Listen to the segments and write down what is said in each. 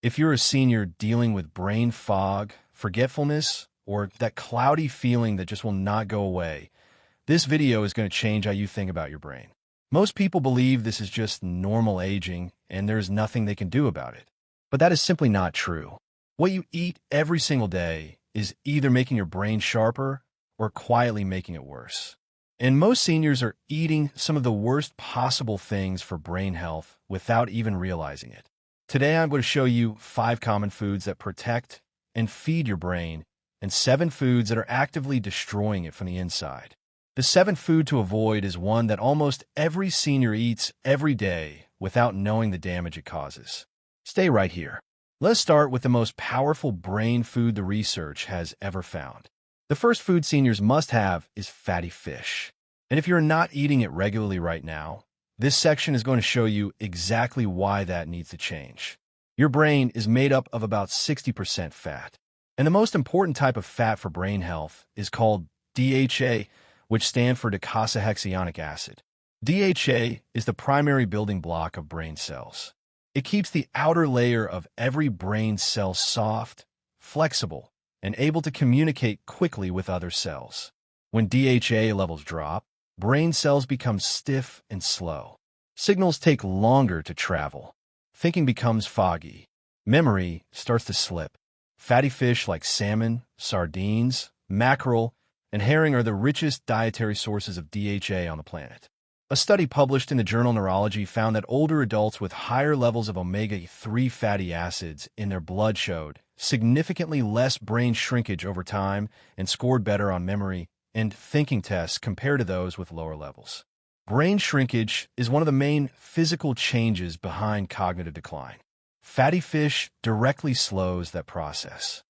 If you're a senior dealing with brain fog, forgetfulness, or that cloudy feeling that just will not go away, this video is going to change how you think about your brain. Most people believe this is just normal aging and there's nothing they can do about it. But that is simply not true. What you eat every single day is either making your brain sharper or quietly making it worse. And most seniors are eating some of the worst possible things for brain health without even realizing it. Today, I'm going to show you 5 common foods that protect and feed your brain, and 7 foods that are actively destroying it from the inside. The 7th food to avoid is one that almost every senior eats every day without knowing the damage it causes. Stay right here. Let's start with the most powerful brain food the research has ever found. The first food seniors must have is fatty fish. And if you're not eating it regularly right now, this section is going to show you exactly why that needs to change. Your brain is made up of about 60% fat. And the most important type of fat for brain health is called DHA, which stands for docosahexaenoic acid. DHA is the primary building block of brain cells. It keeps the outer layer of every brain cell soft, flexible, and able to communicate quickly with other cells. When DHA levels drop, brain cells become stiff and slow. Signals take longer to travel. Thinking becomes foggy. Memory starts to slip. Fatty fish like salmon, sardines, mackerel, and herring are the richest dietary sources of DHA on the planet. A study published in the journal Neurology found that older adults with higher levels of omega-3 fatty acids in their blood showed significantly less brain shrinkage over time and scored better on memory and thinking tests compared to those with lower levels. Brain shrinkage is one of the main physical changes behind cognitive decline. Fatty fish directly slows that process.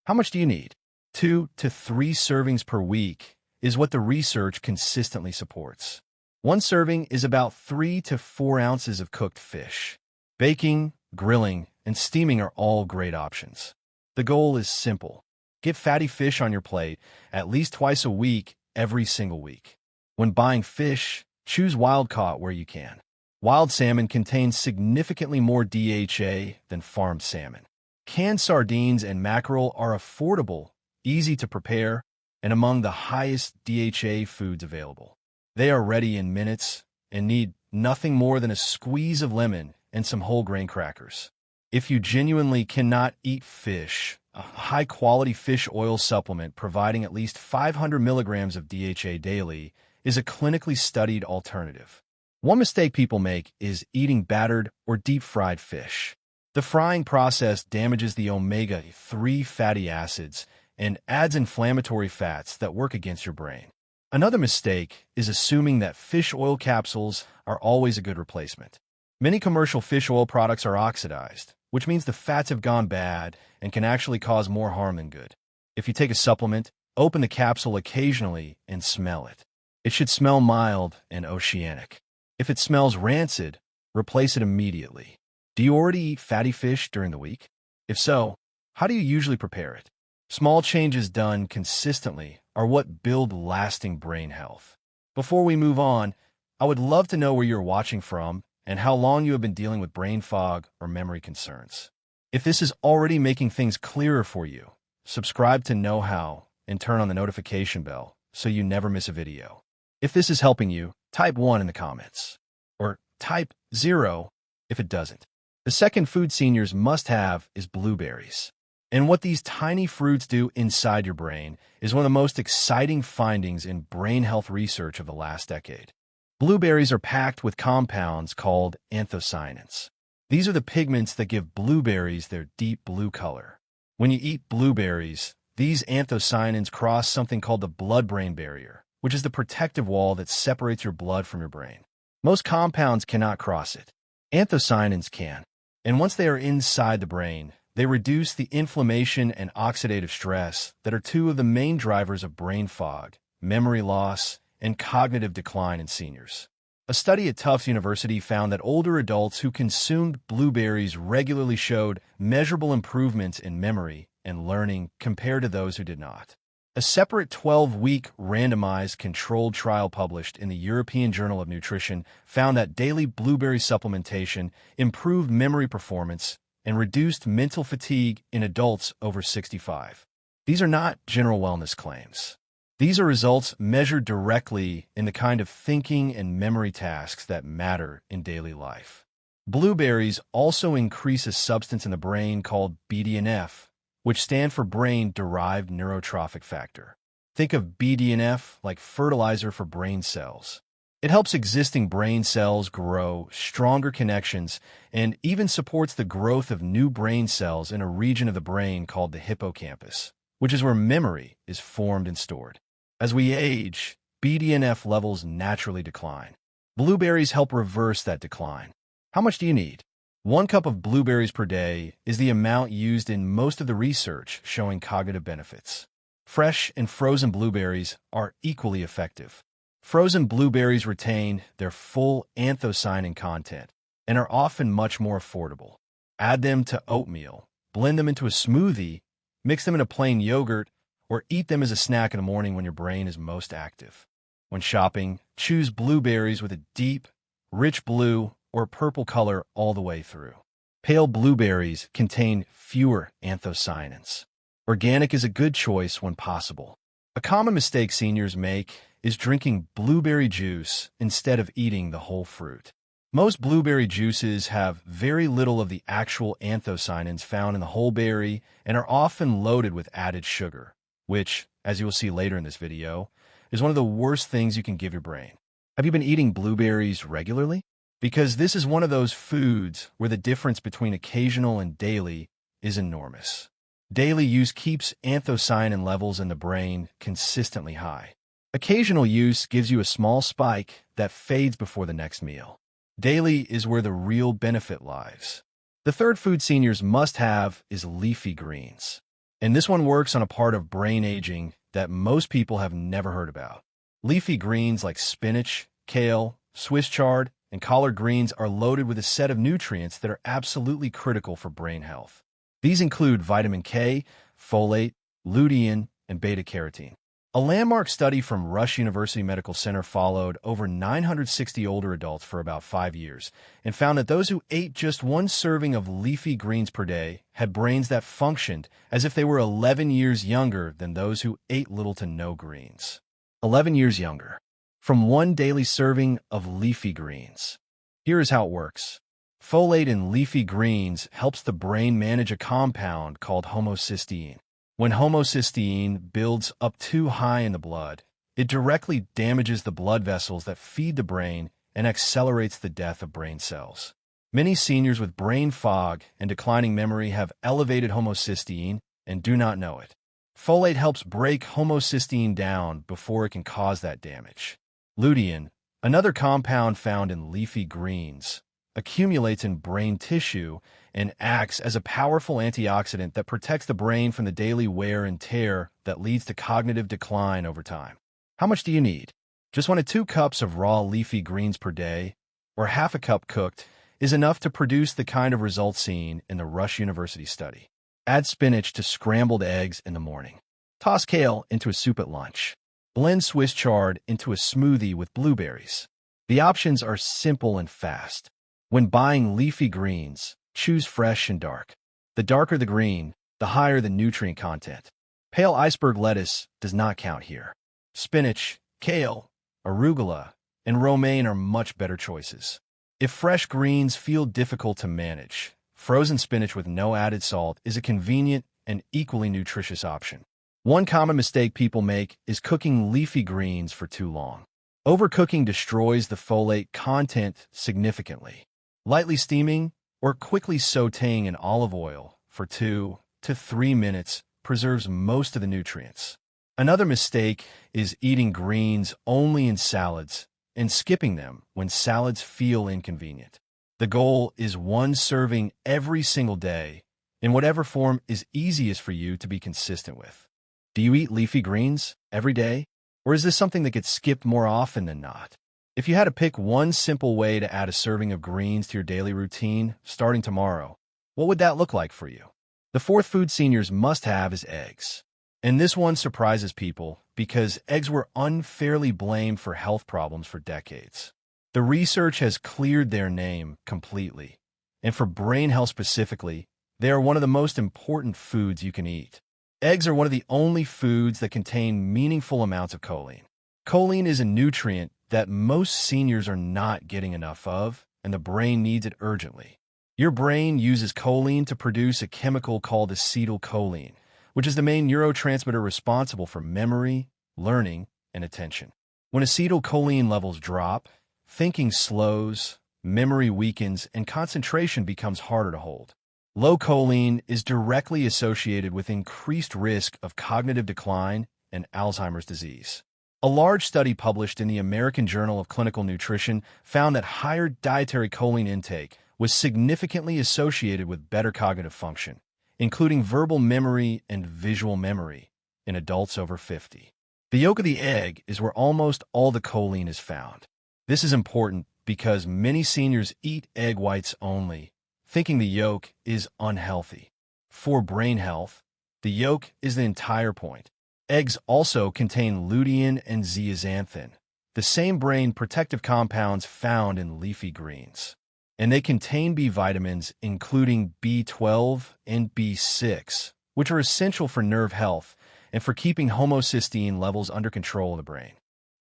How much do you need? 2 to 3 servings per week is what the research consistently supports. One serving is about 3 to 4 ounces of cooked fish. Baking, grilling, and steaming are all great options. The goal is simple. Get fatty fish on your plate at least twice a week, every single week. When buying fish, choose wild-caught where you can. Wild salmon contains significantly more DHA than farmed salmon. Canned sardines and mackerel are affordable, easy to prepare, and among the highest DHA foods available. They are ready in minutes and need nothing more than a squeeze of lemon and some whole grain crackers. If you genuinely cannot eat fish, a high-quality fish oil supplement providing at least 500 milligrams of DHA daily is a clinically studied alternative. One mistake people make is eating battered or deep-fried fish. The frying process damages the omega-3 fatty acids and adds inflammatory fats that work against your brain. Another mistake is assuming that fish oil capsules are always a good replacement. Many commercial fish oil products are oxidized, which means the fats have gone bad and can actually cause more harm than good. If you take a supplement, open the capsule occasionally and smell it. It should smell mild and oceanic. If it smells rancid, replace it immediately. Do you already eat fatty fish during the week? If so, how do you usually prepare it? Small changes done consistently are what build lasting brain health. Before we move on, I would love to know where you're watching from and how long you have been dealing with brain fog or memory concerns. If this is already making things clearer for you, subscribe to Knowhow and turn on the notification bell so you never miss a video. If this is helping you, type 1 in the comments, or type 0 if it doesn't. The second food seniors must have is blueberries. And what these tiny fruits do inside your brain is one of the most exciting findings in brain health research of the last decade. Blueberries are packed with compounds called anthocyanins. These are the pigments that give blueberries their deep blue color. When you eat blueberries, these anthocyanins cross something called the blood-brain barrier, which is the protective wall that separates your blood from your brain. Most compounds cannot cross it. Anthocyanins can. And once they are inside the brain, they reduce the inflammation and oxidative stress that are 2 of the main drivers of brain fog, memory loss, and cognitive decline in seniors. A study at Tufts University found that older adults who consumed blueberries regularly showed measurable improvements in memory and learning compared to those who did not. A separate 12-week randomized controlled trial published in the European Journal of Nutrition found that daily blueberry supplementation improved memory performance and reduced mental fatigue in adults over 65. These are not general wellness claims. These are results measured directly in the kind of thinking and memory tasks that matter in daily life. Blueberries also increase a substance in the brain called BDNF, which stand for brain-derived neurotrophic factor. Think of BDNF like fertilizer for brain cells. It helps existing brain cells grow stronger connections and even supports the growth of new brain cells in a region of the brain called the hippocampus, which is where memory is formed and stored. As we age, BDNF levels naturally decline. Blueberries help reverse that decline. How much do you need? 1 cup of blueberries per day is the amount used in most of the research showing cognitive benefits. Fresh and frozen blueberries are equally effective. Frozen blueberries retain their full anthocyanin content and are often much more affordable. Add them to oatmeal, blend them into a smoothie, mix them in a plain yogurt, or eat them as a snack in the morning when your brain is most active. When shopping, choose blueberries with a deep, rich blue or purple color all the way through. Pale blueberries contain fewer anthocyanins. Organic is a good choice when possible. A common mistake seniors make is drinking blueberry juice instead of eating the whole fruit. Most blueberry juices have very little of the actual anthocyanins found in the whole berry and are often loaded with added sugar, which, as you will see later in this video, is one of the worst things you can give your brain. Have you been eating blueberries regularly? Because this is one of those foods where the difference between occasional and daily is enormous. Daily use keeps anthocyanin levels in the brain consistently high. Occasional use gives you a small spike that fades before the next meal. Daily is where the real benefit lies. The third food seniors must have is leafy greens. And this one works on a part of brain aging that most people have never heard about. Leafy greens like spinach, kale, Swiss chard, and collard greens are loaded with a set of nutrients that are absolutely critical for brain health. These include vitamin K, folate, lutein, and beta-carotene. A landmark study from Rush University Medical Center followed over 960 older adults for about 5 years and found that those who ate just 1 serving of leafy greens per day had brains that functioned as if they were 11 years younger than those who ate little to no greens. 11 years younger. From 1 daily serving of leafy greens. Here is how it works. Folate in leafy greens helps the brain manage a compound called homocysteine. When homocysteine builds up too high in the blood, it directly damages the blood vessels that feed the brain and accelerates the death of brain cells. Many seniors with brain fog and declining memory have elevated homocysteine and do not know it. Folate helps break homocysteine down before it can cause that damage. Lutein, another compound found in leafy greens, accumulates in brain tissue and acts as a powerful antioxidant that protects the brain from the daily wear and tear that leads to cognitive decline over time. How much do you need? Just 1 to 2 cups of raw leafy greens per day, or half a cup cooked, is enough to produce the kind of results seen in the Rush University study. Add spinach to scrambled eggs in the morning. Toss kale into a soup at lunch. Blend Swiss chard into a smoothie with blueberries. The options are simple and fast. When buying leafy greens, choose fresh and dark. The darker the green, the higher the nutrient content. Pale iceberg lettuce does not count here. Spinach, kale, arugula, and romaine are much better choices. If fresh greens feel difficult to manage, frozen spinach with no added salt is a convenient and equally nutritious option. One common mistake people make is cooking leafy greens for too long. Overcooking destroys the folate content significantly. Lightly steaming or quickly sautéing in olive oil for 2 to 3 minutes preserves most of the nutrients. Another mistake is eating greens only in salads and skipping them when salads feel inconvenient. The goal is 1 serving every single day in whatever form is easiest for you to be consistent with. Do you eat leafy greens every day, or is this something that gets skipped more often than not? If you had to pick 1 simple way to add a serving of greens to your daily routine starting tomorrow, what would that look like for you? The 4th food seniors must have is eggs. And this one surprises people because eggs were unfairly blamed for health problems for decades. The research has cleared their name completely. And for brain health specifically, They are one of the most important foods you can eat. Eggs are one of the only foods that contain meaningful amounts of choline. Choline is a nutrient that most seniors are not getting enough of, and the brain needs it urgently. Your brain uses choline to produce a chemical called acetylcholine, which is the main neurotransmitter responsible for memory, learning, and attention. When acetylcholine levels drop, thinking slows, memory weakens, and concentration becomes harder to hold. Low choline is directly associated with increased risk of cognitive decline and Alzheimer's disease. A large study published in the American Journal of Clinical Nutrition found that higher dietary choline intake was significantly associated with better cognitive function, including verbal memory and visual memory in adults over 50. The yolk of the egg is where almost all the choline is found. This is important because many seniors eat egg whites only, thinking the yolk is unhealthy. For brain health, the yolk is the entire point. Eggs also contain lutein and zeaxanthin, the same brain protective compounds found in leafy greens. And they contain B vitamins, including B12 and B6, which are essential for nerve health and for keeping homocysteine levels under control of the brain.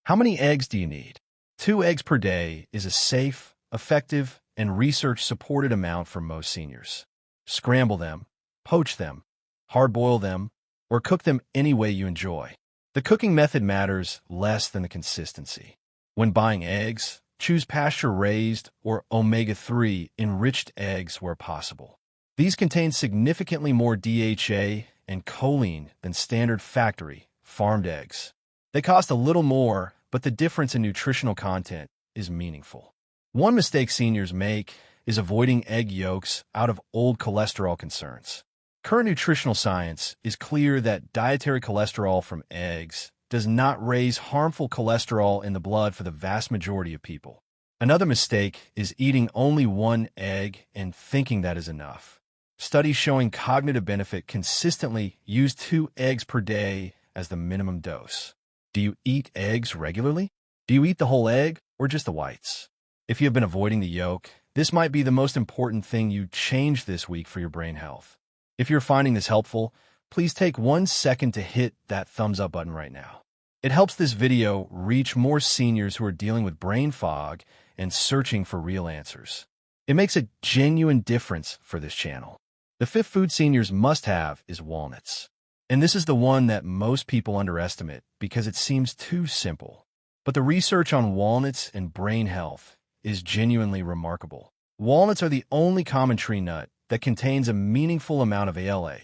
How many eggs do you need? 2 eggs per day is a safe, effective, and research-supported amount for most seniors. Scramble them, poach them, hard-boil them, or cook them any way you enjoy. The cooking method matters less than the consistency. When buying eggs, choose pasture-raised or omega-3 enriched eggs where possible. These contain significantly more DHA and choline than standard factory, farmed eggs. They cost a little more, but the difference in nutritional content is meaningful. One mistake seniors make is avoiding egg yolks out of old cholesterol concerns. Current nutritional science is clear that dietary cholesterol from eggs does not raise harmful cholesterol in the blood for the vast majority of people. Another mistake is eating only 1 egg and thinking that is enough. Studies showing cognitive benefit consistently use 2 eggs per day as the minimum dose. Do you eat eggs regularly? Do you eat the whole egg or just the whites? If you have been avoiding the yolk, this might be the most important thing you change this week for your brain health. If you're finding this helpful, please take 1 second to hit that thumbs up button right now. It helps this video reach more seniors who are dealing with brain fog and searching for real answers. It makes a genuine difference for this channel. The 5th food seniors must have is walnuts. And this is the one that most people underestimate because it seems too simple. But the research on walnuts and brain health is genuinely remarkable. Walnuts are the only common tree nut that contains a meaningful amount of ALA,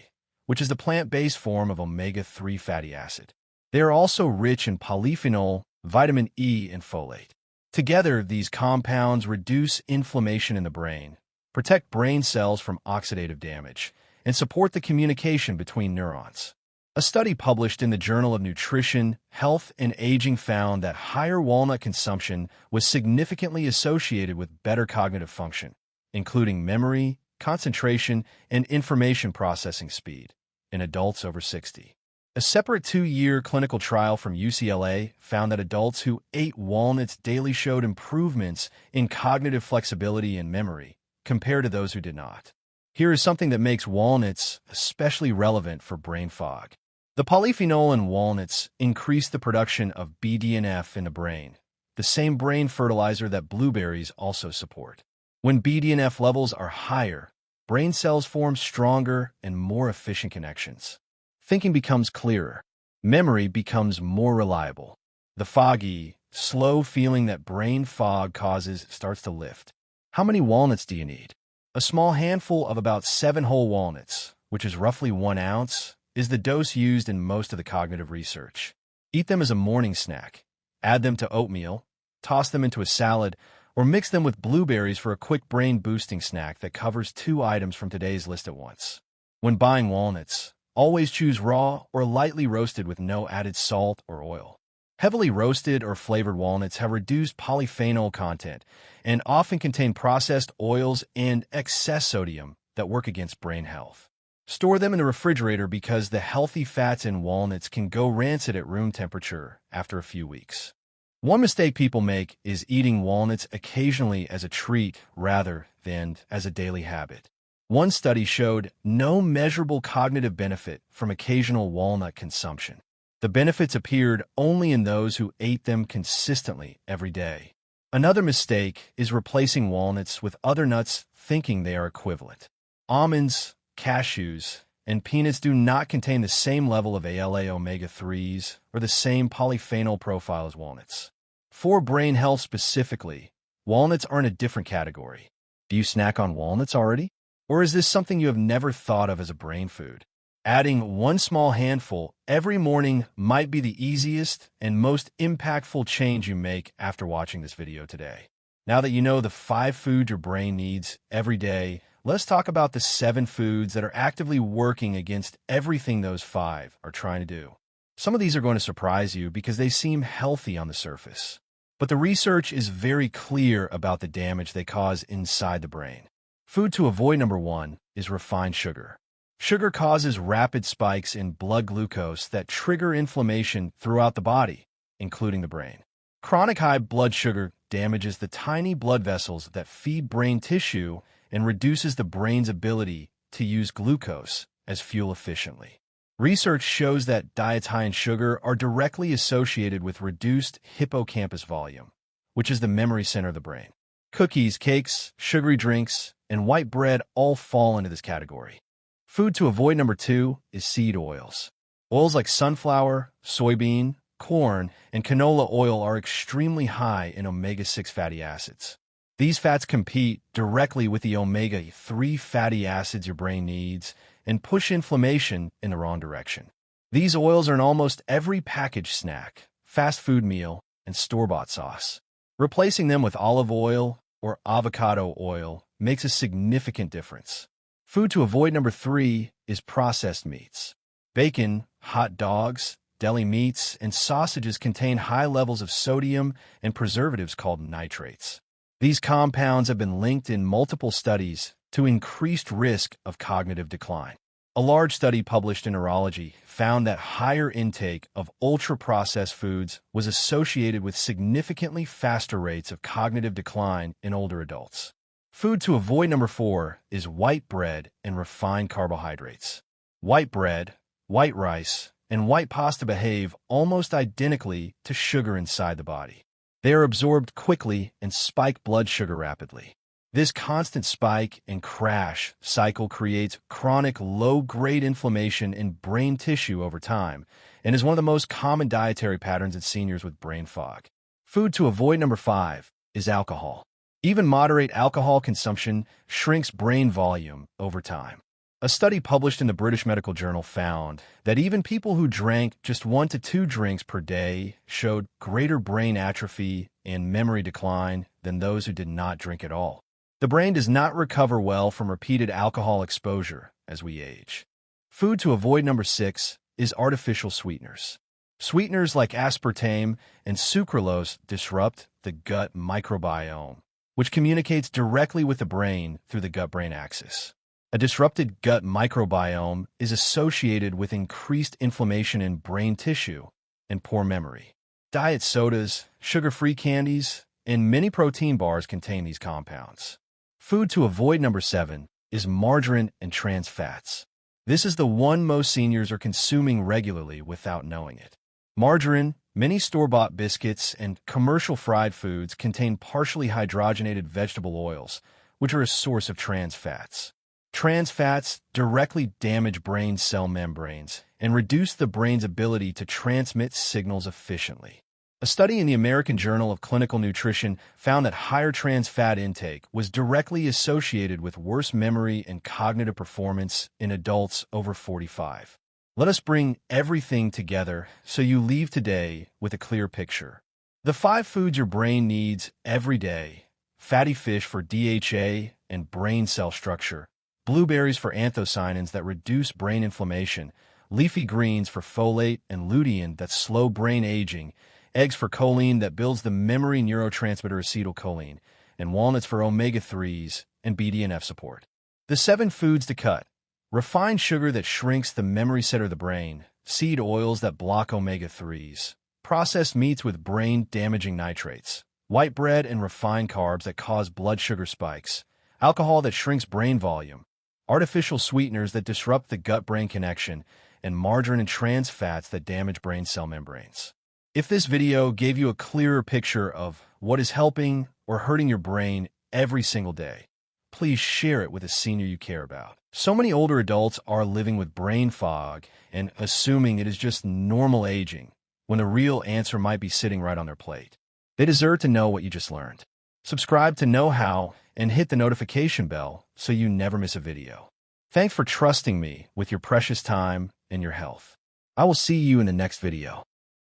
which is the plant-based form of omega-3 fatty acid. They are also rich in polyphenol, vitamin E, and folate. Together, these compounds reduce inflammation in the brain, protect brain cells from oxidative damage, and support the communication between neurons. A study published in the Journal of Nutrition, Health, and Aging found that higher walnut consumption was significantly associated with better cognitive function, including memory, concentration, and information processing speed in adults over 60. A separate 2-year clinical trial from UCLA found that adults who ate walnuts daily showed improvements in cognitive flexibility and memory compared to those who did not. Here is something that makes walnuts especially relevant for brain fog. The polyphenol in walnuts increase the production of BDNF in the brain, the same brain fertilizer that blueberries also support. When BDNF levels are higher, brain cells form stronger and more efficient connections. Thinking becomes clearer. Memory becomes more reliable. The foggy, slow feeling that brain fog causes starts to lift. How many walnuts do you need? A small handful of about 7 whole walnuts, which is roughly 1 ounce, is the dose used in most of the cognitive research. Eat them as a morning snack. Add them to oatmeal, toss them into a salad, or mix them with blueberries for a quick brain-boosting snack that covers 2 items from today's list at once. When buying walnuts, always choose raw or lightly roasted with no added salt or oil. Heavily roasted or flavored walnuts have reduced polyphenol content and often contain processed oils and excess sodium that work against brain health. Store them in the refrigerator because the healthy fats in walnuts can go rancid at room temperature after a few weeks. One mistake people make is eating walnuts occasionally as a treat rather than as a daily habit. One study showed no measurable cognitive benefit from occasional walnut consumption. The benefits appeared only in those who ate them consistently every day. Another mistake is replacing walnuts with other nuts thinking they are equivalent. Almonds, cashews, and peanuts do not contain the same level of ALA omega-3s or the same polyphenol profile as walnuts. For brain health specifically, walnuts are in a different category. Do you snack on walnuts already? Or is this something you have never thought of as a brain food? Adding one small handful every morning might be the easiest and most impactful change you make after watching this video today. Now that you know the 5 foods your brain needs every day, let's talk about the 7 foods that are actively working against everything those 5 are trying to do. Some of these are going to surprise you because they seem healthy on the surface. But the research is very clear about the damage they cause inside the brain. Food to avoid number 1 is refined sugar. Sugar causes rapid spikes in blood glucose that trigger inflammation throughout the body, including the brain. Chronic high blood sugar damages the tiny blood vessels that feed brain tissue and reduces the brain's ability to use glucose as fuel efficiently. Research shows that diets high in sugar are directly associated with reduced hippocampus volume, which is the memory center of the brain. Cookies, cakes, sugary drinks, and white bread all fall into this category. Food to avoid number 2 is seed oils. Oils like sunflower, soybean, corn, and canola oil are extremely high in omega-6 fatty acids. These fats compete directly with the omega-3 fatty acids your brain needs and push inflammation in the wrong direction. These oils are in almost every packaged snack, fast food meal, and store-bought sauce. Replacing them with olive oil or avocado oil makes a significant difference. Food to avoid number 3 is processed meats. Bacon, hot dogs, deli meats, and sausages contain high levels of sodium and preservatives called nitrates. These compounds have been linked in multiple studies to increased risk of cognitive decline. A large study published in Neurology found that higher intake of ultra-processed foods was associated with significantly faster rates of cognitive decline in older adults. Food to avoid number 4 is white bread and refined carbohydrates. White bread, white rice, and white pasta behave almost identically to sugar inside the body. They are absorbed quickly and spike blood sugar rapidly. This constant spike and crash cycle creates chronic low-grade inflammation in brain tissue over time and is one of the most common dietary patterns in seniors with brain fog. Food to avoid number 5 is alcohol. Even moderate alcohol consumption shrinks brain volume over time. A study published in the British Medical Journal found that even people who drank just 1 to 2 drinks per day showed greater brain atrophy and memory decline than those who did not drink at all. The brain does not recover well from repeated alcohol exposure as we age. Food to avoid number 6 is artificial sweeteners. Sweeteners like aspartame and sucralose disrupt the gut microbiome, which communicates directly with the brain through the gut-brain axis. A disrupted gut microbiome is associated with increased inflammation in brain tissue and poor memory. Diet sodas, sugar-free candies, and many protein bars contain these compounds. Food to avoid number 7 is margarine and trans fats. This is the one most seniors are consuming regularly without knowing it. Margarine, many store-bought biscuits, and commercial fried foods contain partially hydrogenated vegetable oils, which are a source of trans fats. Trans fats directly damage brain cell membranes and reduce the brain's ability to transmit signals efficiently. A study in the American Journal of Clinical Nutrition found that higher trans fat intake was directly associated with worse memory and cognitive performance in adults over 45. Let us bring everything together so you leave today with a clear picture. The 5 foods your brain needs every day: fatty fish for DHA and brain cell structure, blueberries for anthocyanins that reduce brain inflammation, leafy greens for folate and lutein that slow brain aging, eggs for choline that builds the memory neurotransmitter acetylcholine, and walnuts for omega-3s and BDNF support. The 7 foods to cut: refined sugar that shrinks the memory center of the brain, seed oils that block omega-3s, processed meats with brain-damaging nitrates, white bread and refined carbs that cause blood sugar spikes, alcohol that shrinks brain volume, artificial sweeteners that disrupt the gut-brain connection, and margarine and trans fats that damage brain cell membranes. If this video gave you a clearer picture of what is helping or hurting your brain every single day, please share it with a senior you care about. So many older adults are living with brain fog and assuming it is just normal aging, when the real answer might be sitting right on their plate. They deserve to know what you just learned. Subscribe to Knowhow and hit the notification bell so you never miss a video. Thanks for trusting me with your precious time and your health. I will see you in the next video.